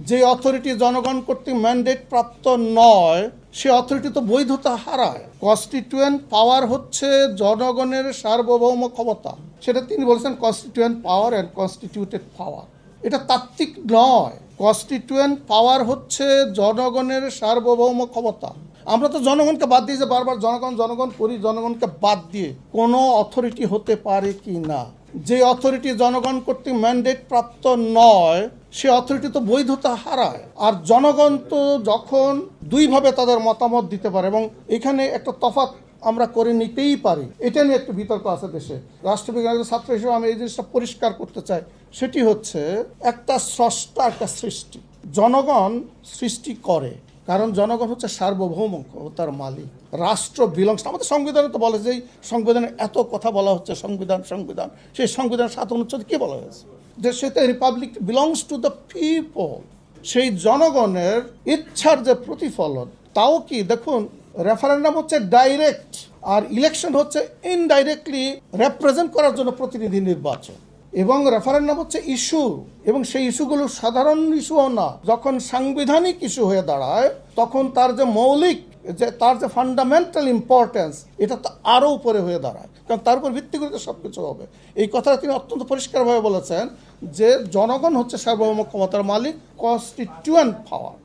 যে অথরিটি জনগণ কর্তৃক ম্যান্ডেট প্রাপ্ত নয় সে অথরিটি তো বৈধতা হারায়। কনস্টিটিউয়েন্ট পাওয়ার হচ্ছে জনগণের সার্বভৌম ক্ষমতা, সেটা তিনি বলেছেন কনস্টিটিউয়েন্ট পাওয়ার অ্যান্ড কনস্টিটিউটেড পাওয়ার। এটা তাত্ত্বিক নয়। কনস্টিটিউয়েন্ট পাওয়ার হচ্ছে জনগণের সার্বভৌম ক্ষমতা। আমরা তো জনগণকে বাদ দিয়ে যে বারবার জনগণ জনগণ করি, জনগণকে বাদ দিয়ে কোনো অথরিটি হতে পারে কি না। যে অথরিটি জনগণ কর্তৃক ম্যান্ডেট প্রাপ্ত নয় সে অথরিটি তো বৈধতা হারায়। আর জনগণ তো যখন দুইভাবে তাদের মতামত দিতে পারে, এবং এখানে একটা তফাৎ আমরা করে নিতেই পারি, এটা নিয়ে একটু বিতর্ক আছে দেশে। রাষ্ট্রবিজ্ঞানের ছাত্র হিসেবে আমি এই জিনিসটা পরিষ্কার করতে চাই। সেটি হচ্ছে একটা স্রষ্টা, একটা সৃষ্টি। জনগণ সৃষ্টি করে, কারণ জনগণ হচ্ছে সার্বভৌম ক্ষমতার মালিক। রাষ্ট্র বিলংস, আমাদের সংবিধানে তো বলে যে সংবিধানে এত কথা বলা হচ্ছে সংবিধান সংবিধান, সেই সংবিধানের 7 অনুচ্ছেদে কি বলা হয়েছে যে সেটা Republic belongs to the people. সেই জনগণের ইচ্ছার যে প্রতিফলন, তাও কি দেখুন, রেফারেন্ডাম হচ্ছে ডাইরেক্ট, আর ইলেকশন হচ্ছে ইনডাইরেক্টলি রেপ্রেজেন্ট করার জন্য প্রতিনিধি নির্বাচন। এবং রেফারেন্ডাম হচ্ছে ইস্যু, এবং সেই ইস্যুগুলো সাধারণ ইস্যুও না। যখন সাংবিধানিক ইস্যু হয়ে দাঁড়ায় তখন তার যে মৌলিক, তার যে ফান্ডামেন্টাল ইম্পর্টেন্স, এটা তো আরও উপরে হয়ে দাঁড়ায়, কারণ তার উপর ভিত্তি করে সব কিছু হবে। এই কথাটা তিনি অত্যন্ত পরিষ্কারভাবে বলেছেন যে জনগণ হচ্ছে সার্বভৌম ক্ষমতার মালিক, কনস্টিটিউয়েন্ট পাওয়ার।